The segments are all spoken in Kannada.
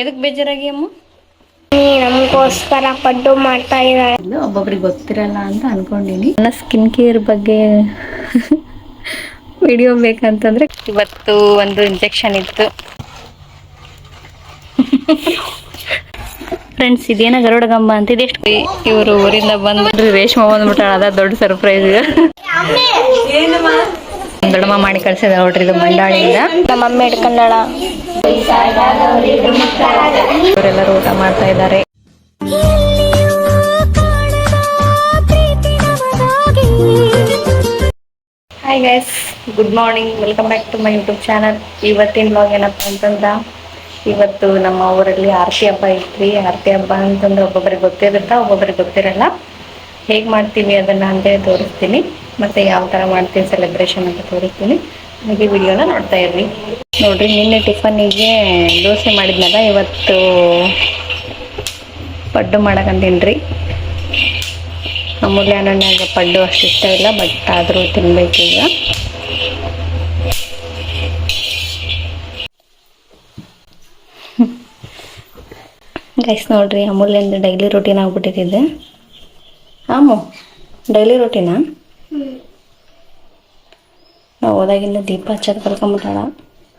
ಎದಕ್ ಬೇಜಾರಾಗಿ ಅಮ್ಮ? ನಮಗೋಸ್ಕರ ಪಡ್ಡು ಮಾಡ್ತಾ ಇದ್ದಾರೆ. ಒಬ್ಬೊಬ್ರಿಗೆ ಗೊತ್ತಿರಲ್ಲ ಅಂತ ಅನ್ಕೊಂಡಿನಿ. ನನ್ನ ಸ್ಕಿನ್ ಕೇರ್ ಬಗ್ಗೆ ವಿಡಿಯೋ ಬೇಕಂತಂದ್ರೆ ಇವತ್ತು ಒಂದು ಇಂಜೆಕ್ಷನ್ ಇತ್ತು ಫ್ರೆಂಡ್ಸ್. ಇದೇನ ಗರುಡಗಂಬ ಅಂತ ಇದೆಷ್ಟು ಇವರು ಊರಿಂದ ಬಂದ್ಬಿಟ್ರಿ. ರೇಷ್ಮಾ ಬಂದ್ಬಿಟ್ಟಾಳ, ಅದ ದೊಡ್ಡ ಸರ್ಪ್ರೈಸ್. ದೊಡ್ಡಮ್ಮ ಮಾಡಿ ಕಳ್ಸಿದ ನೋಡ್ರಿ, ಇದು ಮಂಡಾಳಿಯಿಂದ. ನಮ್ಮ ಮಮ್ಮಿ ಹಿಡ್ಕೊಂಡಾಳ. ಇವರೆಲ್ಲರೂ ಊಟ ಮಾಡ್ತಾ ಇದ್ದಾರೆ. Hi guys, good morning, welcome back to my YouTube channel. ಇವತ್ತಿನ ಬ್ಲಾಗ್ ಏನಪ್ಪ ಅಂತಂದ್ರೆ, ಇವತ್ತು ನಮ್ಮ ಊರಲ್ಲಿ ಆರತಿ ಹಬ್ಬ ಐತ್ರಿ. ಆರತಿ ಹಬ್ಬ ಅಂತಂದ್ರೆ ಒಬ್ಬೊಬ್ಬರಿಗೆ ಗೊತ್ತಿರುತ್ತಾ, ಒಬ್ಬೊಬ್ಬರಿಗೆ ಗೊತ್ತಿರಲ್ಲ. ಹೇಗೆ ಮಾಡ್ತೀವಿ ಅದನ್ನು ಅಂತೇಳಿ ತೋರಿಸ್ತೀನಿ, ಮತ್ತು ಯಾವ ಥರ ಮಾಡ್ತೀವಿ ಸೆಲೆಬ್ರೇಷನ್ ಅಂತ ತೋರಿಸ್ತೀನಿ. ಹಾಗೆ ವಿಡಿಯೋನ ನೋಡ್ತಾ ಇರ್ರಿ. ನೋಡ್ರಿ, ನಿನ್ನೆ ಟಿಫನಿಗೆ ದೋಸೆ ಮಾಡಿದ್ನಲ್ಲ, ಇವತ್ತು ಪಡ್ಡು ಮಾಡಕಂತೀನಿ. ಅಮೂಲ್ಯ ನನಗೆ ಪಡ್ಡು ಅಷ್ಟು ಇಷ್ಟ ಇಲ್ಲ, ಬಟ್ ಆದರೂ ತಿನ್ಬೇಕೀಗ. ಗೈಸ್ ನೋಡ್ರಿ, ಅಮೂಲ್ಯಂದು ಡೈಲಿ ರೂಟೀನ್ ಆಗ್ಬಿಟ್ಟಿದೆ. ಆಮು ಡೈಲಿ ರೂಟೀನಾ? ನಾವು ಹೋದಾಗಿಂದ ದೀಪ ಹಚ್ಚೋದು ಕಲ್ಕೊಂಬಿಟ್ಟಾಳ.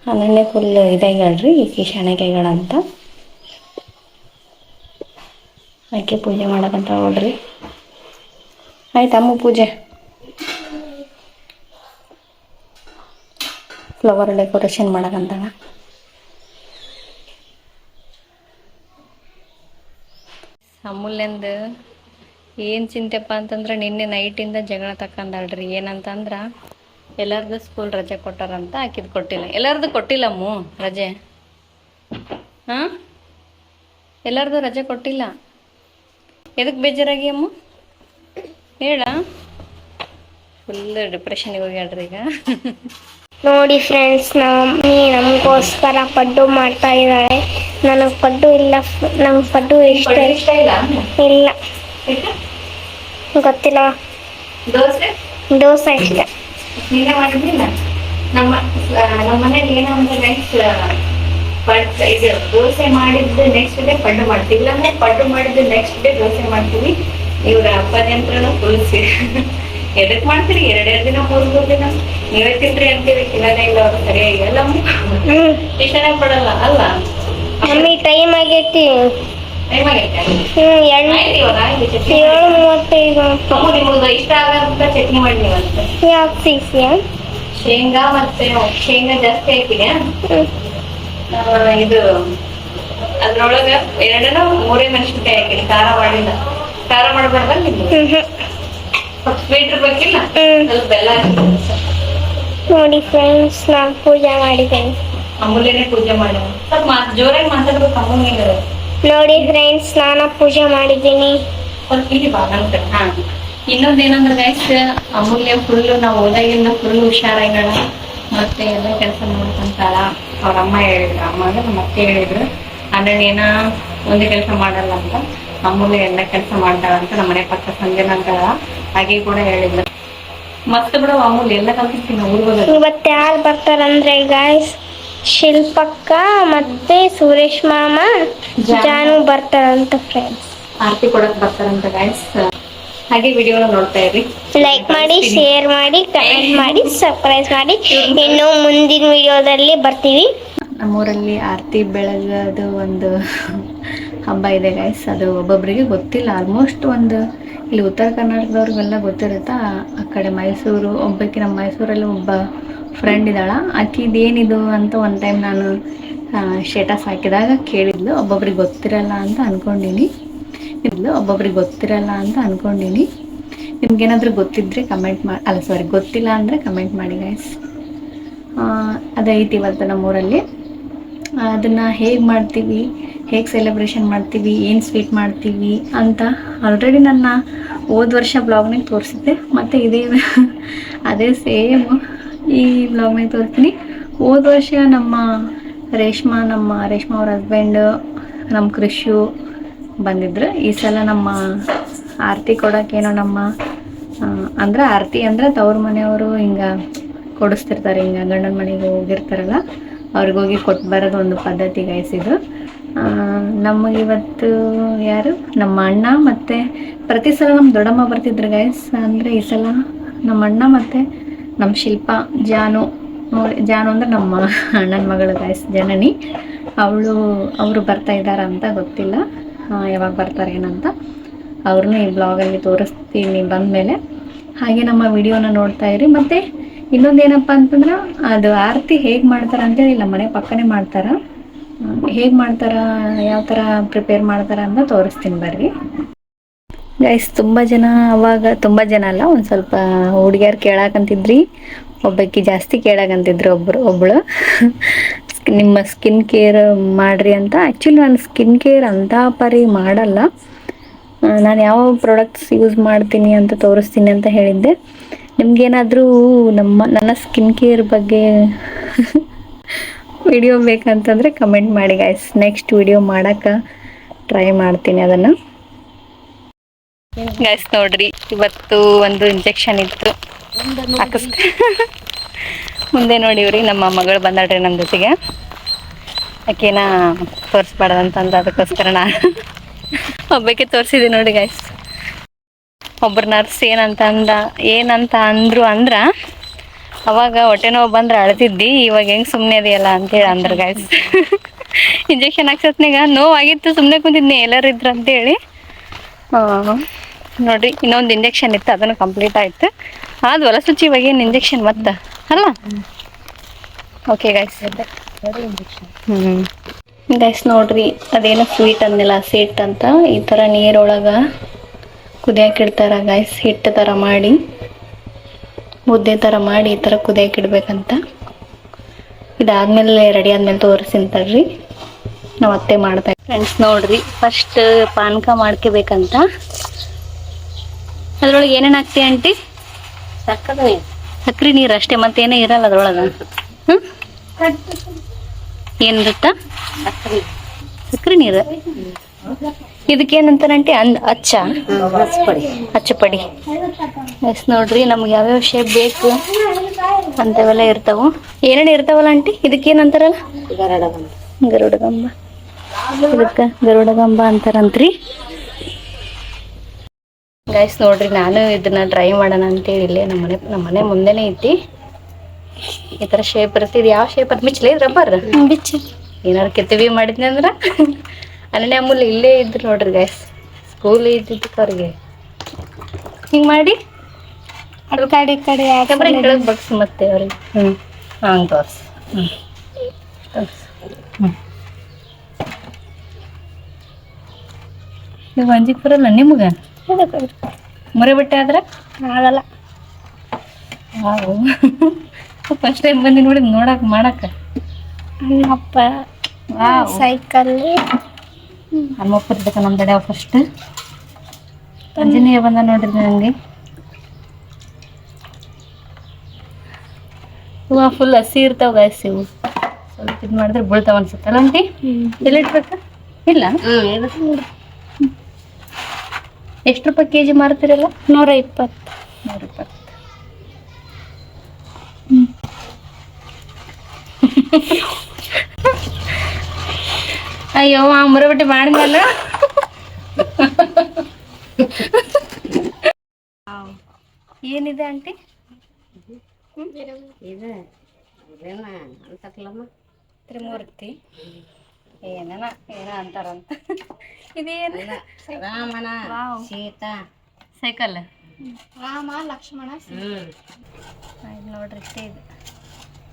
ಹನ್ನೆಣ್ಣೆ ಫುಲ್ ಇದಾಗ್ಯಾಳ್ರಿ, ಈಕಿ ಶಾಣೆಗಾಯ್ಗಳ ಅಂತ. ಆಕೆ ಪೂಜೆ ಮಾಡಕಂತ ನೋಡ್ರಿ. ಆಯ್ತು ಅಮ್ಮ ಪೂಜೆ. Flower decoration ಮಾಡಕಂತಾಳ. ಅಮೂಲ್ಯಂದು ಏನು ಚಿಂತೆಪ್ಪ ಅಂತಂದ್ರೆ, ನಿನ್ನೆ ನೈಟಿಂದ ಜಗಳ ತಕ್ಕಂದಾಳ್ರಿ. ಏನಂತಂದ್ರೆ, ಎಲ್ಲರದು ಸ್ಕೂಲ್ ರಜೆ ಕೊಟ್ಟಾರಂತ, ಆಕಿದ್ ಕೊಟ್ಟಿಲ್ಲ. ಎಲ್ಲರದು ಕೊಟ್ಟಿಲ್ಲ ಅಮ್ಮು ರಜೆ. ಹಾಂ, ಎಲ್ಲರದು ರಜೆ ಕೊಟ್ಟಿಲ್ಲ. ಎದಕ್ಕೆ ಬೇಜಾರಾಗಿ ಅಮ್ಮ ಹೇಳ? ಫುಲ್ ಡಿಪ್ರೆಷನ್ಗೆ ಹೋಗ್ಯಾಳ್ರಿ ಈಗ. ನೋಡಿ ಫ್ರೆಂಡ್ಸ್, ನಮಗೋಸ್ಕರ ಪಡ್ಡು ಮಾಡ್ತಾ ಇದ್ದಾಳೆ. ನನಗೆ ಪಡ್ಡು ಇಲ್ಲ, ನಂಗೆ ಪಡ್ಡು ಇಷ್ಟ ಇಲ್ಲ. ಗೊತ್ತಿಲ್ಲ. ದೋಸೆ ಇಷ್ಟ. ನೀನೇ ಮಾಡಿದ್ದಿಲ್ಲ. ನಮ್ಮ ಮನೇಲಿ ಏನಂದ್ರೆ, ಇದು ದೋಸೆ ಮಾಡಿದ್ದು ನೆಕ್ಸ್ಟ್ ಡೇ ಪಡ್ಡು ಮಾಡ್ತೀವಿ, ಇಲ್ಲಾಂದ್ರೆ ಪಡ್ಡು ಮಾಡಿದ್ದು ನೆಕ್ಸ್ಟ್ ಡೇ ದೋಸೆ ಮಾಡ್ತೀವಿ. ಇವ್ರ ಅಪ್ಪನೆಂತ್ರ ಫುಲ್ಸಿ ಎದಕ್ ಮಾಡ್ತೀರಿ? ಎರಡೆರಡು ದಿನ 3 ದಿನ ನೀವೇ ತಿನ್ರಿ ಅಂತೀವಿ. ತಿನ್ನೋದೇ ಇಲ್ಲ ಅವ್ರು ಸರಿಯಾಗಿ. ಅಲ್ಲ ಇಷ್ಟನೇ ಪಡಲ್ಲ ಅಲ್ಲ ಮಮ್ಮಿ? ಟೈಮ್ ಆಗೈತಿ. ಟೈಮ್ ಆಗೈತೆ. 7:35. ನಿಮ್ಗೆ ಇಷ್ಟ ಆಗಂತ ಚಟ್ನಿ ಮಾಡಿ ನೀವಂತ. ಯಾಕೆ? ಶೇಂಗಾ ಮತ್ತೆ ಶೇಂಗಾ ಜಾಸ್ತಿ ಹಾಕಿದೆ. ಇದು ಅದ್ರೊಳಗ 2-3 ಮೆಣಸಿನ್ಕಾಯಿ ಹಾಕಿನಿ. ಖಾರ ಮಾಡಿಲ್ಲ. ಖಾರ ಮಾಡಬಾರ್ದ ನಿಮ್ಗೆ? ಸ್ವೀಟ್ ಇರ್ಬೇಕಿಲ್ಲ, ಸ್ವಲ್ಪ ಬೆಲ್ಲ ಹಾಕಿ. ನೋಡಿ ಫ್ರೆಂಡ್ಸ್, ನಾನು ಪೂಜೆ ಮಾಡಿದ್ದೇನೆ. ಅಮೂಲ್ಯನೇ ಪೂಜೆ ಮಾಡಿ ಸ್ವಲ್ಪ ಜೋರಾಗಿ ಮಾತಾಡ್ಬೇಕು. ಅಮೂಲ್ಯ ನೋಡಿ ಫ್ರೆಂಡ್ಸ್, ನಾನು ಪೂಜೆ ಮಾಡಿದ್ದೀನಿ. ಸ್ವಲ್ಪ ಇಲ್ಲಿ ಬಾ ನನ್ ಕಡೆ. ಹಾ, ಇನ್ನೊಂದೇನಂದ್ರೆ ಗೈಸ್, ಅಮೂಲ್ಯ ಫುಲ್ ನಾವು ಹೋದಾಗಿಂದ ಫುಲ್ ಹುಷಾರಾಗ್ಯಾಳ. ಮತ್ತೆ ಎಲ್ಲ ಕೆಲಸ ಮಾಡ್ಕೊಂತಾಳ. ಅವ್ರ ಅಮ್ಮ ಹೇಳಿದ್ರು, ಅಮ್ಮ ಅಂದ್ರೆ ನಮ್ಮ ಅತ್ತೆ ಹೇಳಿದ್ರು, ಅಣ್ಣನೇನ ಒಂದೇ ಕೆಲಸ ಮಾಡಲ್ಲ ಅಂತ. ಅಮೂಲ್ಯ ಎಲ್ಲ ಕೆಲಸ ಮಾಡ್ತಾಳ ಅಂತ ನಮ್ಮ ಮನೆ ಪಕ್ಕ ಸಂಜೆನ ಅಂತಾಳ. ಹಾಗೆ ಕೂಡ ಹೇಳಿದ್ರು. ಮತ್ತೆ ಬಿಡ ಅಮೂಲ್ಯ ಎಲ್ಲ ಕಲ್ತಿರ್ತೀನಿ ಊರ್ಗೋದ. ಇವತ್ತು ಯಾರು ಬರ್ತಾರಂದ್ರೆ ಗಾಯ್ಸ್, ಶಿಲ್ಪಕ್ಕ ಮತ್ತೆ ಸುರೇಶ್ ಮಾಮ, ಜಾನು ಬರ್ತಾರಂತ ಫ್ರೆಂಡ್ಸ್. ಆರತಿ ಕೊಡಕ್ ಬರ್ತಾರಂತ ಗಾಯ್ಸ್. ಹಾಗೆ ವಿಡಿಯೋನ ನೋಡ್ತಾ ಇರಿ. ಲೈಕ್ ಮಾಡಿ, ಶೇರ್ ಮಾಡಿ, ಕಮೆಂಟ್ ಮಾಡಿ, ಸಬ್ಸ್ಕ್ರೈಬ್ ಮಾಡಿ. ಇನ್ನು ಮುಂದಿನ ವಿಡಿಯೋದಲ್ಲಿ ಬರ್ತೀವಿ. ನಮ್ಮೂರಲ್ಲಿ ಆರತಿ ಬೆಳಗದು ಒಂದು ಹಬ್ಬ ಇದೆ ಗೈಸ್. ಅದು ಒಬ್ಬೊಬ್ಬರಿಗೆ ಗೊತ್ತಿಲ್ಲ. ಆಲ್ಮೋಸ್ಟ್ ಇಲ್ಲಿ ಉತ್ತರ ಕರ್ನಾಟಕದವ್ರಿಗೆಲ್ಲ ಗೊತ್ತಿರುತ್ತಾ. ಆ ಕಡೆ ಮೈಸೂರು, ಒಬ್ಬಕ್ಕೆ ನಮ್ಮ ಮೈಸೂರಲ್ಲಿ ಒಬ್ಬ ಫ್ರೆಂಡ್ ಇದ್ದಾಳ. ಆಕಿದೇನಿದು ಅಂತ ಒಂದು ಟೈಮ್ ನಾನು ಸ್ಟೇಟಸ್ ಹಾಕಿದಾಗ ಕೇಳಿದ್ಲು. ಒಬ್ಬೊಬ್ರಿಗೆ ಗೊತ್ತಿರಲ್ಲ ಅಂತ ಅನ್ಕೊಂಡಿನಿ. ನಿಮ್ಗೇನಾದ್ರೂ ಗೊತ್ತಿದ್ರೆ ಕಮೆಂಟ್ ಮಾಡಿ, ಗೊತ್ತಿಲ್ಲ ಅಂದರೆ ಕಮೆಂಟ್ ಮಾಡಿ ಗೈಸ್. ಅದೈತಿ ಇವತ್ತು ನಮ್ಮೂರಲ್ಲಿ. ಅದನ್ನು ಹೇಗೆ ಮಾಡ್ತೀವಿ, ಹೇಗೆ ಸೆಲೆಬ್ರೇಷನ್ ಮಾಡ್ತೀವಿ, ಏನು ಸ್ವೀಟ್ ಮಾಡ್ತೀವಿ ಅಂತ ಆಲ್ರೆಡಿ ನನ್ನ ಹೋದ ವರ್ಷ ಬ್ಲಾಗ್ನಾಗ ತೋರಿಸಿದ್ದೆ. ಮತ್ತು ಅದೇ ಸೇಮ್ ಈ ಬ್ಲಾಗ್ನಾಗ ತೋರಿಸ್ತೀನಿ. ಹೋದ ವರ್ಷ ನಮ್ಮ ರೇಷ್ಮಾ ಅವ್ರ ಹಸ್ಬೆಂಡ್, ನಮ್ಮ ಕೃಷಿ ಬಂದಿದ್ರು. ಈ ಸಲ ನಮ್ಮ ಆರತಿ ಕೊಡೋಕ್ಕೇನೋ ನಮ್ಮ ಅಂದ್ರೆ ಆರತಿ ಅಂದ್ರೆ ತವ್ರ ಮನೆಯವರು ಹಿಂಗೆ ಕೊಡಿಸ್ತಿರ್ತಾರೆ. ಹಿಂಗೆ ಗಂಡನ ಮನೆಗೆ ಹೋಗಿರ್ತಾರಲ್ಲ, ಅವ್ರಿಗೋಗಿ ಕೊಟ್ಟು ಬರೋದು ಒಂದು ಪದ್ಧತಿ ಗೈಸಿದ್ರು. ನಮಗಿವತ್ತು ಯಾರು ನಮ್ಮ ಅಣ್ಣ ಮತ್ತು ಪ್ರತಿ ಸಲ ನಮ್ಮ ದೊಡ್ಡಮ್ಮ ಬರ್ತಿದ್ರು ಗೈಸ್. ಅಂದರೆ ಈ ಸಲ ನಮ್ಮ ಅಣ್ಣ ಮತ್ತು ನಮ್ಮ ಶಿಲ್ಪ ಜಾನು ಅಂದರೆ ನಮ್ಮ ಅಣ್ಣನ ಮಗಳು ಗೈಸ್, ಜನನಿ. ಅವರು ಬರ್ತಾ ಇದ್ದಾರ ಅಂತ ಗೊತ್ತಿಲ್ಲ, ಯಾವಾಗ ಬರ್ತಾರೆ ಏನಂತ. ಅವ್ರನ್ನೂ ಈ ಬ್ಲಾಗಲ್ಲಿ ತೋರಿಸ್ತೀನಿ ಬಂದಮೇಲೆ. ಹಾಗೆ ನಮ್ಮ ವಿಡಿಯೋನ ನೋಡ್ತಾ ಇರಿ. ಮತ್ತು ಇನ್ನೊಂದೇನಪ್ಪ ಅಂತಂದ್ರೆ, ಅದು ಆರತಿ ಹೇಗೆ ಮಾಡ್ತಾರೆ ಅಂತೇಳಿ ನಮ್ಮ ಮನೆ ಪಕ್ಕನೇ ಮಾಡ್ತಾರೆ. ಹೇಗೆ ಮಾಡ್ತಾರ, ಯಾವ ಥರ ಪ್ರಿಪೇರ್ ಮಾಡ್ತಾರ ಅಂತ ತೋರಿಸ್ತೀನಿ ಬರ್ರಿ ಗೈಸ್. ತುಂಬ ಜನ ಅಲ್ಲ, ಒಂದು ಸ್ವಲ್ಪ ಹುಡುಗಿಯರು ಕೇಳಾಕಂತಿದ್ರಿ, ಒಬ್ಬಾಕಿ ಜಾಸ್ತಿ ಕೇಳಾಕಂತಿದ್ರು ಒಬ್ಬಳು ನಿಮ್ಮ ಸ್ಕಿನ್ ಕೇರ್ ಮಾಡ್ರಿ ಅಂತ. ಆ್ಯಕ್ಚುಲಿ ನಾನು ಸ್ಕಿನ್ ಕೇರ್ ಅಂತ ಪರಿ ಮಾಡಲ್ಲ, ನಾನು ಯಾವ ಪ್ರಾಡಕ್ಟ್ಸ್ ಯೂಸ್ ಮಾಡ್ತೀನಿ ಅಂತ ತೋರಿಸ್ತೀನಿ ಅಂತ ಹೇಳಿದ್ದೆ. ನಿಮ್ಗೇನಾದರೂ ನನ್ನ ಸ್ಕಿನ್ ಕೇರ್ ಬಗ್ಗೆ ವಿಡಿಯೋ ಬೇಕಂತಂದರೆ ಕಮೆಂಟ್ ಮಾಡಿ ಗೈಸ್. ನೆಕ್ಸ್ಟ್ ವಿಡಿಯೋ ಮಾಡೋಕ್ಕೆ ಟ್ರೈ ಮಾಡ್ತೀನಿ ಅದನ್ನು ಗೈಸ್. ನೋಡ್ರಿ, ಇವತ್ತು ಒಂದು ಇಂಜೆಕ್ಷನ್ ಇತ್ತು ಮುಂದೆ ನೋಡಿವ್ರಿ, ನಮ್ಮ ಮಗಳು ಬಂದಾಳ್ರಿ ನಮ್ಮ ಜೊತೆಗೆ. ಆಕೆನ ತೋರಿಸ್ಬಾರ್ದಂತಂದು ಅದಕ್ಕೋಸ್ಕರ ನಾನು ಒಬ್ಬಕ್ಕೆ ತೋರಿಸಿದೆ ನೋಡಿ ಗೈಸ್. ಒಬ್ಬರು ನರ್ಸ್ ಏನಂತ ಅಂದ್ರು ಅಂದ್ರೆ, ಅವಾಗ ಹೊಟ್ಟೆ ನೋವು ಬಂದ್ರೆ ಅಳ್ತಿದ್ದಿ, ಇವಾಗ ಹೆಂಗೆ ಸುಮ್ಮನೆ ಅದೆಯಲ್ಲ ಅಂತೇಳಿ ಅಂದ್ರು ಗೈಸ್. ಇಂಜೆಕ್ಷನ್ ಹಾಕ್ಸತ್ನಾಗ ನೋವಾಗಿತ್ತು, ಸುಮ್ಮನೆ ಕುಂತಿದ್ನಿ ಎಲ್ಲರೂ ಇದ್ರು ಅಂತೇಳಿ. ನೋಡ್ರಿ, ಇನ್ನೊಂದು ಇಂಜೆಕ್ಷನ್ ಇತ್ತು, ಅದನ್ನು ಕಂಪ್ಲೀಟ್ ಆಯ್ತು. ಅದು ಸುಚ್ಚಿ ಇವಾಗ ಏನು ಇಂಜೆಕ್ಷನ್ ಮತ್ತೆ ಅಲ್ಲ. ಓಕೆ ಗೈಸ್, ಗೈಸ್ ನೋಡ್ರಿ, ಅದೇನೋ ಸ್ವೀಟ್ ಅಂದಿಲ್ಲ, ಸೀಟ್ ಅಂತ. ಈ ಥರ ನೀರೊಳಗೆ ಕುದಿಯಾಕಿಡ್ತಾರ ಗೈಸ್, ಹಿಟ್ಟು ಥರ ಮಾಡಿ, ಮುದ್ದೆ ಥರ ಮಾಡಿ ಈ ಥರ ಕುದಿಯಾಕಿಡ್ಬೇಕಂತ. ಇದಾದ್ಮೇಲೆ ರೆಡಿ ಆದ್ಮೇಲೆ ತೋರಿಸ್ತೀನಿ ತಡ್ರಿ, ನಾವು ಅತ್ತೆ ಮಾಡ್ತಾ ಫ್ರೆಂಡ್ಸ್. ನೋಡ್ರಿ, ಫಸ್ಟ್ ಪಾನಕ ಮಾಡ್ಕೋಬೇಕಂತ. ಅದ್ರೊಳಗೆ ಏನೇನು ಹಾಕ್ತಿ ಆಂಟಿ? ಸಕ್ರೆ ನೀರು ಅಷ್ಟೇ, ಮತ್ತೇನೇ ಇರಲ್ಲ ಅದ್ರೊಳಗೆ. ಏನಿರುತ್ತ? ಸಕ್ರೆ ನೀರು. ಇದಕ್ಕೇನಂತಾರ ಆಂಟಿ? ಅಚ್ಚಪಡಿ. ಎಸ್ ನೋಡ್ರಿ, ನಮ್ಗೆ ಯಾವ್ಯಾವ ಶೇಪ್ ಬೇಕು ಅಂತವೆಲ್ಲ ಇರ್ತಾವು. ಏನೇನು ಇರ್ತಾವಲ್ಲ ಆಂಟಿ? ಇದಕ್ಕೇನಂತಾರಲ್ಲ? ಗರುಡಗಂಬ. ಇದಕ್ಕೆ ಗರುಡಗಂಬ ಅಂತಾರಂತ್ರಿ ಗೈಸ್. ನೋಡ್ರಿ, ನಾನು ಇದನ್ನ ಟ್ರೈ ಮಾಡೋಣ ಅಂತೇಳಿ ಇಲ್ಲೇ ನಮ್ಮ ಮನೆ ಮುಂದೆನೇ ಐತಿ. ಈ ಥರ ಶೇಪ್ ಇರುತ್ತೆ. ಇದು ಯಾವ ಶೇಪ್? ಅದು ಮಿಚ್ಚಲಿ ರಬ್ಬರ್ ಬಿಚ್ಚಿ ಏನಾರು ಕೆತ್ತವಿ ಮಾಡಿದ್ನಿ ಅಂದ್ರೆ ಅಲ್ಲೇ ಅಮೂಲ್ ಇಲ್ಲೇ ಇದ್ರು ನೋಡ್ರಿ ಗೈಸ್, ಸ್ಕೂಲ್ ಇದ್ದಿದ್ದಕ್ಕೆ ಅವ್ರಿಗೆ ಹಿಂಗೆ ಮಾಡಿ ಕೆಳಗೆ ಬಗ್ಸಿ ಮತ್ತೆ ಅವ್ರಿಗೆ ಹಂಗೆ ತೋರ್ಸಿ. ನೀವು ಅಂಜಿಕ್ ಬರಲ್ಲ ನಿಮ್ಗೆ? ಮೊರೆ ಬಟ್ಟೆ ಆದ್ರೆ ಆಗಲ್ಲ. ಫಸ್ಟ್ ಟೈಮ್ ಬಂದು ನೋಡಿ ಮಾಡಕ್ಕೆ. ನಮ್ಮಪ್ಪ ಸೈಕಲ್ ನಮ್ಮಪ್ಪ ಇರ್ಬೇಕ ನಮ್ಮ ದಡ್ಯಾವ ಫಸ್ಟ್. ಆಂಜನೇಯ ಬಂದ ನೋಡ್ರಿ ನನಗೆ. ಹೂವು ಫುಲ್ ಹಸಿ ಇರ್ತಾವ ಗೈಸ್. ಇವು ಸ್ವಲ್ಪ ಇದು ಮಾಡಿದ್ರೆ ಬೀಳ್ತಾವ ಅನ್ಸುತ್ತಲ್ಲ ಆಂಟಿ? ಎಲ್ಲಿ ಇಟ್ಬೇಕು? ಇಲ್ಲ, ಎಷ್ಟು ರೂಪಾಯಿ ಕೆಜಿ ಮಾರ್ತೀರಲ್ಲ? 120. ಅಯ್ಯೋ, ಆ ಮುರಬಟ್ಟಿ ಮಾಡಿದ್ನಲ್ಲ. ಏನಿದೆ ಆಂಟಿ? ತ್ರಿಮೂರ್ತಿ ಏನೋ ಅಂತಾರಂತ. ಇದೇನು? ರಾಮನ ಸೀತಾ ಸೈಕಲ್. ರಾಮ ಲಕ್ಷ್ಮಣ ನೋಡ್ರಿ, ಇಷ್ಟೇ ಇದು.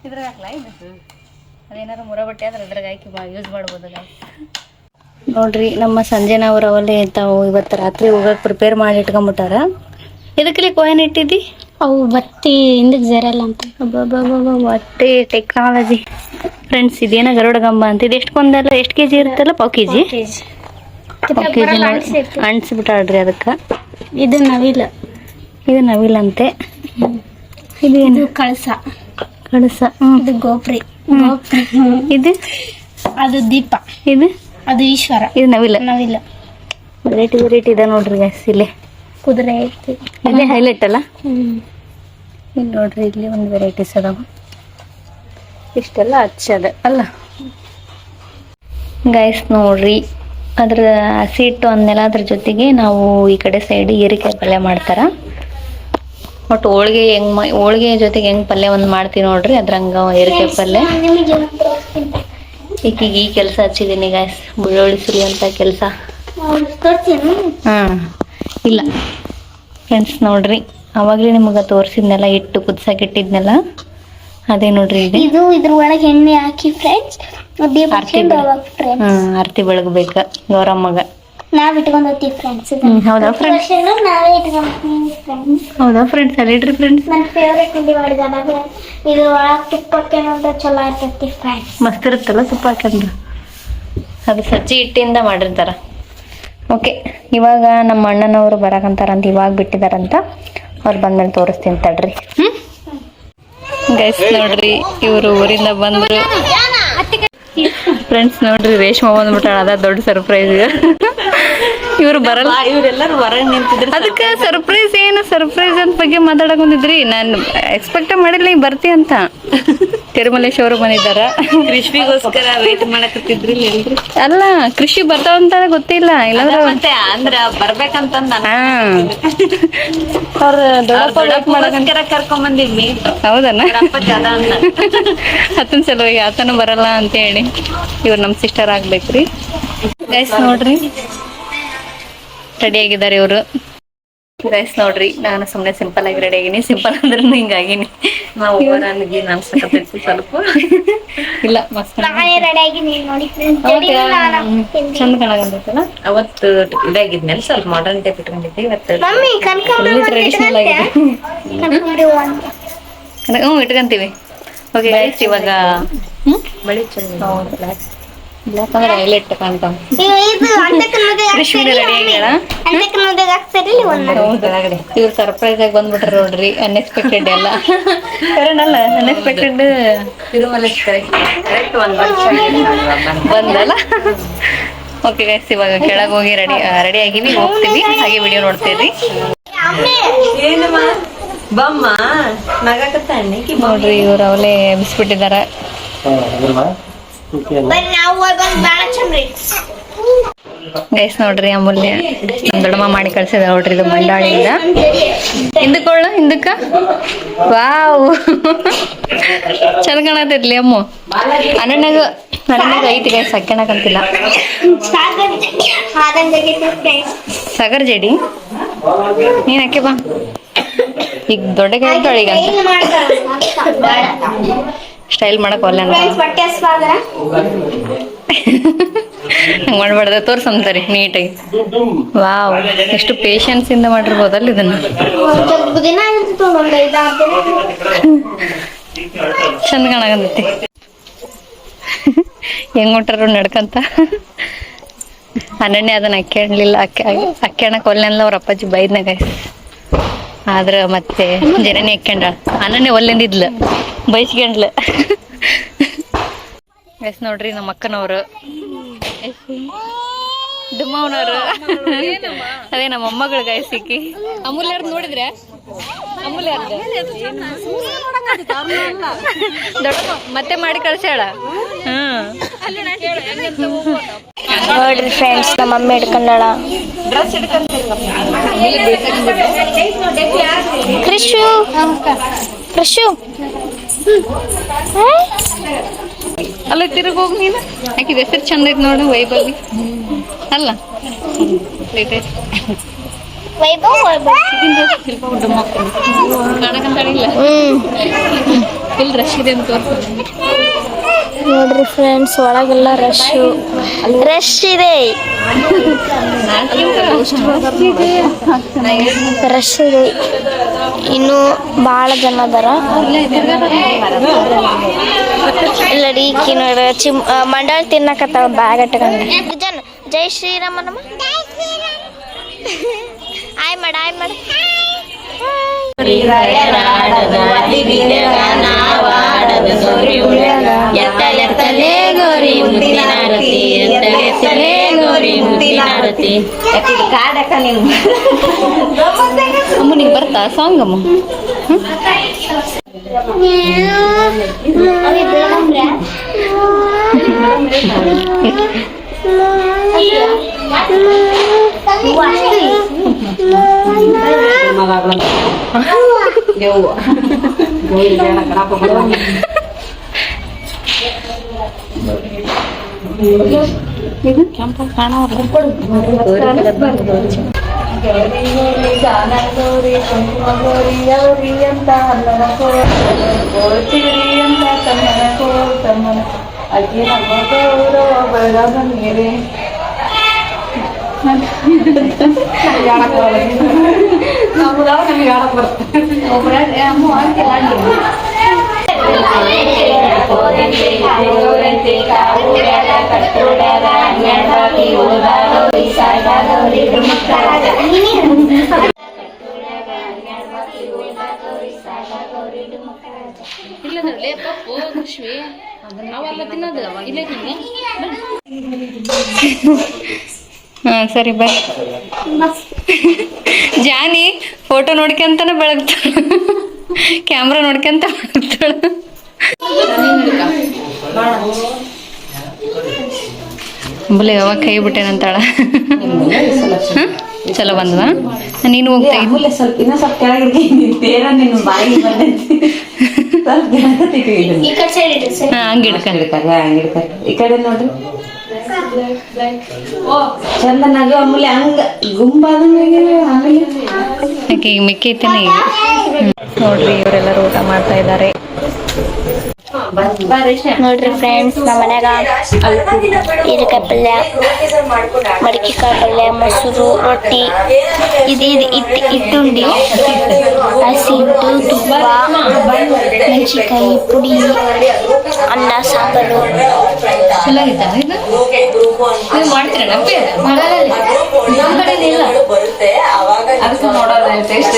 ಇದ್ರಾಗ ಹಾಕ್ಲಾ ಇದು? ಅದೇನಾರು ಮುರಬಟ್ಟೆ ಆದ್ರೆ ಅದ್ರಾಗ ಹಾಕಿ ಯೂಸ್ ಮಾಡ್ಬೋದು. ನೋಡ್ರಿ, ನಮ್ಮ ಸಂಜೆನವ್ರು ಅವಲ್ಲೇ ತಾವು ಇವತ್ತು ರಾತ್ರಿ ಹೋಗಕ್ಕೆ ಪ್ರಿಪೇರ್ ಮಾಡಿ ಇಟ್ಕೊಂಬಿಟ್ಟಾರ. ಇದಕ್ಕೆ ಕಾಯಿನ್ ಇಟ್ಟಿದ್ದಿ? ಅವು ಬತ್ತಿ ಹಿಂದಕ್ಕೆ ಜರಲ್ಲ ಅಂತ. ಬಟ್ಟೆ ಟೆಕ್ನಾಲಜಿ ಫ್ರೆಂಡ್ಸ್. ಇದೇನ ಗರುಡಗಂಬ ಅಂತ. ಇದು ಎಷ್ಟು ಕೆಜಿ ಇರುತ್ತಲ್ಲ? ಪಾವ್ ಕೆಜಿ ಅಣಿಸ್ಬಿಟ್ಟಾಳ್ರಿ ಅದಕ್ಕೆ. ಇದು ನವಿಲಂತೆ. ಇದೇನು? ಕಳಸ. ಇದು ಗೋಪ್ರಿ. ಇದು ಅದು ದೀಪ. ಇದು ಅದು ಈಶ್ವರ. ಇದು ನವಿಲ. ವೆರೈಟಿ ಇದೆ ನೋಡ್ರಿ ಗ್ಯಾಸ್. ಇಲ್ಲಿ ಕುದುರೆ ಐತಿ. ಇದೇ ಹೈಲೈಟ್ ಅಲ್ಲ? ಇಲ್ಲಿ ನೋಡ್ರಿ, ಇಲ್ಲಿ ಒಂದು ವೆರೈಟೀಸ್ ಅದಾವ. ಇಷ್ಟೆಲ್ಲ ಹಚ್ಚದ ಅಲ್ಲ. ಗೈಸ್ ನೋಡ್ರಿ, ಅದ್ರ ಹಸಿ ಹಿಟ್ಟು ಅಂದೆಲ್ಲ ಅದ್ರ ಜೊತೆಗೆ ನಾವು ಈ ಕಡೆ ಸೈಡ್ ಹೀರೆಕಾಯಿ ಪಲ್ಯ ಮಾಡ್ತಾರ. ಬಟ್ ಹೋಳ್ಗೆ ಹೋಳ್ಗೆ ಜೊತೆಗೆ ಹೆಂಗ್ ಪಲ್ಯ ಒಂದು ಮಾಡ್ತೀವಿ ನೋಡ್ರಿ, ಅದ್ರಂಗ ಹೀರೆಕಾಯಿ ಪಲ್ಯ. ಈಕಿಗೆ ಈ ಕೆಲಸ ಹಚ್ಚಿದೀನಿ ಗೈಸ್, ಬೆಳ್ಳುಳ್ಳಿ ಸುಲಿಯುವಂತ ಕೆಲಸ. ಇಲ್ಲ ಫ್ರೆಂಡ್ಸ್ ನೋಡ್ರಿ, ಅವಾಗ್ಲೇ ನಿಮ್ಗೆ ತೋರಿಸಿದ್ನೆಲ್ಲ ಹಿಟ್ಟು ಕುದ್ಸಾಕಿಟ್ಟಿದ್ನೆಲ್ಲ ಅದೇ ನೋಡ್ರಿ. ಇದು ಇದ್ರ ಒಳಗೆ ಎಣ್ಣೆ ಹಾಕಿ ಫ್ರೆಂಡ್ಸ್ ಆರತಿ ಬೆಳಗ್ಬೇಕ ಗೌರಮ್ಮಗ. ನಾವ್ ಇಟ್ಕೊಂಡ್ ಹೋಗ್ತೀವಿ ಫ್ರೆಂಡ್ಸ್. ಹೌದಾ ಫ್ರೆಂಡ್ಸ್? ನಾವೇ ಇಟ್ಕೊಂಡ್ತೀವಿ ಫ್ರೆಂಡ್ಸ್. ಹೌದಾ ಫ್ರೆಂಡ್ಸ್? ಅಲ್ಲಿಡ್ರಿ ಫ್ರೆಂಡ್ಸ್. ನನ್ನ ಫೇವ್ರೇಟ್ ತಿಂಡಿ ಮಾಡಿದಾನ ಇದು. ಒಳಗೆ ತುಪ್ಪ ಹಾಕೊಂಡ್ರೆ ಚಲೋ ಇರ್ತೈತಿ ಫ್ರೆಂಡ್ಸ್. ಮಸ್ತ್ ಇರುತ್ತಲ್ಲ ತುಪ್ಪ ಹಾಕಂದ್ರೆ. ಅದು ಸಜ್ಜಿ ಹಿಟ್ಟಿಂದ ಮಾಡಿರ್ತಾರ. ಓಕೆ, ಇವಾಗ ನಮ್ಮ ಅಣ್ಣನವರು ಬರಾಕಂತಾರಂತ, ಇವಾಗ ಬಿಟ್ಟಿದಾರಂತ. ಅವ್ರು ಬಂದ್ಮೇಲೆ ತೋರಿಸ್ತೀನಿ ತಡ್ರಿ. ಗೈಸ್ ನೋಡ್ರಿ, ಇವರು ಊರಿಂದ ಬಂದ್ರು. ಫ್ರೆಂಡ್ಸ್ ನೋಡ್ರಿ, ರೇಷ್ಮಾ ಬಂದ್ಬಿಟ್ಟಾಳ. ಅದ ದೊಡ್ಡ ಸರ್ಪ್ರೈಸ್. ಇವ್ರು ಬರಲ್ಲ, ಇವರೆಲ್ಲರೂ ಹೊರಗೆ ನಿಂತಿದ್ರು. ಅದಕ್ಕೆ ಸರ್ಪ್ರೈಸ್ ಸರ್ಪ್ರೈಸ್ ಅಂತ ಬಗ್ಗೆ ಮಾತಾಡಕ್ ಬಂದಿದ್ರಿ. ನಾನು ಎಕ್ಸ್ಪೆಕ್ಟ್ ಮಾಡಿಲ್ಲ ನೀ ಬರ್ತಿ ಅಂತ. ತಿರುಮಲೇಶ್ ಅವರು ಬಂದಿದ್ದಾರ. ಕೃಷಿಗೋಸ್ಕರ ವೇಟ್ ಮಾಡಕತ್ತಿದ್ರಿ. ಅಲ್ಲ, ಕೃಷಿ ಬರ್ತಾವಂತ ಗೊತ್ತಿಲ್ಲ, ಇಲ್ಲಾಂದ್ರೆ ಅಂದ್ರ ಬರ್ಬೇಕಂತಂದ ಅವ್ರ ದೊಡ್ಡಪ್ಪ ಕರ್ಕೊಂಡ್ ಬಂದಿದ್ವಿ. ಹೌದನ್ನ? ಹತ್ತನ ಸಲುವಾಗಿ ಆತನು ಬರಲ್ಲ ಅಂತ ಹೇಳಿ ಇವ್ರು ನಮ್ ಸಿಸ್ಟರ್ ಆಗ್ಬೇಕ್ರಿ. ಗೈಸ್ ನೋಡ್ರಿ, ರೆಡಿ ಆಗಿದ್ದಾರೆ ಇವರು. ಗೈಸ್ ನೋಡ್ರಿ, ನಾನು ಸುಮ್ಮನೆ ಸಿಂಪಲ್ ಆಗಿ ರೆಡಿ ಆಗಿನಿ. ಸಿಂಪಲ್ ಅಂದ್ರೆ ಹಿಂಗಾಗಿನಿ. ನಾವು ಸ್ವಲ್ಪ ಇಲ್ಲ ಮಸ್ತ್ ರೆಡಿ ಆಗಿ ಚಂದ ಕಾಣಾಗತ್ತಲ್ಲ. ಅವತ್ತು ಇದಾಗಿದ್ಮೇಲೆ ಸ್ವಲ್ಪ ಮಾಡರ್ನ್ ಟೈಪ್ ಇಟ್ಕೊಂಡಿದ್ದೆ. ಇವತ್ತು ಟ್ರೆಡಿಷನಲ್ ಆಗಿದೆ. ಇಟ್ಕೊಂತೀವಿ. ಓಕೆ ಗೈಸ್, ಇವಾಗ ಬಳಿ ಚಂದ ಯಾಕಂದ್ರೆ ಹೈಲೈಟ್ ಕಾಣ್ತಾವ. ಇವ್ರು ಸರ್ಪ್ರೈಸ್ ಆಗಿ ಬಂದ್ಬಿಟ್ರ ನೋಡ್ರಿ. ಅನ್ಎಕ್ಸ್ಪೆಕ್ಟೆಡ್ ಎಲ್ಲ ಕರೆನಲ್ಲ, ಅನ್ಎಕ್ಸ್ಪೆಕ್ಟೆಡ್ ಬಂದಲ್ಲ. ಓಕೆ ಗೈಸ್, ಇವಾಗ ಕೆಳಗೆ ಹೋಗಿ ರೆಡಿ ಆಗಿವಿ, ಹೋಗ್ತೀವಿ. ಹಾಗೆ ವಿಡಿಯೋ ನೋಡ್ತೀರಿ ನೋಡ್ರಿ. ಇವ್ರು ಅವಲೇ ಬಿಸ್ಬಿಟ್ಟಿದಾರ. ಗೈಸ್ ನೋಡ್ರಿ, ಅಮೂಲ್ಯ ದೊಡ್ಡಮ್ಮ ಮಾಡಿ ಕಳ್ಸಿದ ನೋಡ್ರಿ. ಇದು ಮಂಡಾಳಿಂದ. ಹಿಂದಕ್ಕೊಳ್ಳ, ಹಿಂದಕ್ಕ. ವಾವ್, ಚಂದ ಕಾಣತೈತ್ಲಿ ಅಮ್ಮ. ಅಣ್ಣನಾಗ ಐತಿ ಗೈಸ್, ಅಕ್ಕಣಕಂತಿಲ್ಲ. ಸಾಗರ್ ಜಡಿ ನೀನ್ ಅಕ್ಕೆ ಬಾ. ಈಗ ದೊಡ್ಡ ಕೇಳ್ತಾಳ. ಈಗ ಸ್ಟೈಲ್ ಮಾಡಕ್ ಒಲ್ಲ ಹಂಗ ಮಾಡ್ಬಾರ್ದ, ತೋರ್ಸಂತಾರಿ ನೀಟಾಗಿ. ವಾವ್, ಎಷ್ಟು ಪೇಶನ್ಸ್ ಇಂದ ಮಾಡಿರ್ಬೋದಲ್ಲ ಇದನ್ನ. ಚಂದ ಕಾಣಕಂತೈತಿ. ಹೆಂಗ್ ಹೊಂಟಾರು ನಡ್ಕಂತ. ಅನನ್ಯ ಅದನ್ನ ಅಕ್ಕಿಡ್ಲಿಲ್ಲ, ಅಕ್ಕಿಣಕ್ ಒಲ್ಲೆಲ್ಲ ಅವ್ರ ಅಪ್ಪಾಜಿ ಬೈದ್ನಾಗ. ಆದ್ರ ಮತ್ತೆ ಜನನೇ ಅಕ್ಕೊಂಡ. ಅನನ್ಯ ಒಲ್ಲಿಂದಿದ್ಲ, ಬೈಸ್ಕೊಂಡ್ಲ. ಎಸ್ ನೋಡ್ರಿ, ನಮ್ಮ ಅಕ್ಕನವ್ರು ಡುಮ್ಮವ್ನವ್ರು. ಅದೇ ನಮ್ಮ ಮೊಮ್ಮಗಳು ಗಾಯಸಿಕ್ಕಿ. ಅಮೂಲ್ಯಾರ್ದು ನೋಡಿದ್ರೆ ಅಮೂಲ್ಯಾರ್ದು ದೊಡ್ಡಮ್ಮ ಮತ್ತೆ ಮಾಡಿ ಕಳ್ಸ್ಯಾಳ. ನೋಡ್ರಿ ಫ್ರೆಂಡ್ಸ್, ನಮ್ಮ ಮಮ್ಮಿ ಹಿಡ್ಕೊಂಡಾಳ. ಕೃಷು ಕೃಷು ಅಲ್ಲ, ತಿರುಗೋಗಿ ನೀನು. ಆಕಿದ ಹೆಸರು ಚಂದ ಐತಿ ನೋಡು, ವೈಭವಿ ಅಲ್ಲ? ಕಾಣಕಂತಾಳಿಲ್ಲ. ಫುಲ್ ರಶ್ ಇದೆ ಅಂತ ತೋರಿಸ್ತೀನಿ ನೋಡ್ರಿ ಫ್ರೆಂಡ್ಸ್, ಒಳಗೆಲ್ಲ ರಶ್ ಇದೆ. ರಶ್ ಇದೆ, ಇನ್ನು ಬಹಳ ಜನ ಅದಾರ. ಇಲ್ಲಡಿ ಮಂಡಾಳ ತಿನ್ನಕತ್ತಾವ ಬ್ಯಾಗ್ ಇಟ್ಕೊಂಡು. ಜೈ ಶ್ರೀರಾಮ. ನಮ್ಮ ಆಯ್ ಮಾಡ ಅಮ್ಮ ನಿಂಗೆ ಬರ್ತಾ ಸಾಂಗ್ ಅಮ್ಮ? ಕೆಂಪು ಕಾಣೋರು ಗೌರಿ ಗೌರಿ ಗಾನ ಗೌರಿ ಕುಂಕುಮ ಗೌರಿ ಗೌರಿ ಅಂತ ಅಲ್ಲರ ಕೋಚಿರಿ ಅಂತ ತಮ್ಮನ ತಮ್ಮನ ಅಜ್ಜಿ ನಮ್ಮ ಗೌರವ ಬೆಳಗ ನೀರೇ ಹಾ ಸರಿ ಬೈ ಜಾನಿ ಫೋಟೋ ನೋಡ್ಕೊಂತಾನೆ ಬೆಳಗ್ತಾಳ ಕ್ಯಾಮ್ರಾ ನೋಡ್ಕೊಂತ ಬೆಳಗ್ತಾಳ ಬಲೆ ಯಾವಾಗ ಕೈ ಬಿಟ್ಟೇನಂತಾಳ ಚಲೋ ಬಂದದ ನೀನು ಹೋಗ್ತಾ ಇದ್ದಿ ಸ್ವಲ್ಪ ಇನ್ನೂ ಸ್ವಲ್ಪ ಕೆಳಗೆ ಬೇರೆ ನಿನ್ನ ಬಾಯಿ ಬಂದೈತಿ ಹಂಗೆ ಹಿಡ್ಕ ಈ ಕಡೆ ನೋಡ್ರಿ ಚಂದನಾಗ ಆಮೇಲೆ ಹಂಗ ಗುಂಬಾದಂಗೆ ಆಮೇಲೆ ಯಾಕೆ ಈಗ ಮಿಕ್ಕಿ ಐತೇನೆ ಈಗ ನೋಡ್ರಿ ಇವರೆಲ್ಲರೂ ಊಟ ಮಾಡ್ತಾ ಇದ್ದಾರೆ ನೋಡ್ರಿ ಫ್ರೆಂಡ್ಸ್ ನಮ್ಮ ಮನ್ಯಾಗ ಹೀರೆಕಾಯಿ ಪಲ್ಯ ಮಡಿಕೆಕಾಯಿ ಪಲ್ಯ ಮೊಸರು ರೊಟ್ಟಿ ಇದು ಇಟ್ಟುಂಡಿ ಹಸಿ ಹಿಟ್ಟು ತುಪ್ಪ ಮೆಣಸಿಕಾಯಿ ಪುಡಿ ಅನ್ನ ಸಾಂಬಾರು ಚಲೋ ಆಗಿದ್ದಾನೆ ಇದು ನೀವು ಮಾಡ್ತೀರಣ್ಣ ಅದಕ್ಕೆ ನೋಡೋದು ಟೇಸ್ಟ್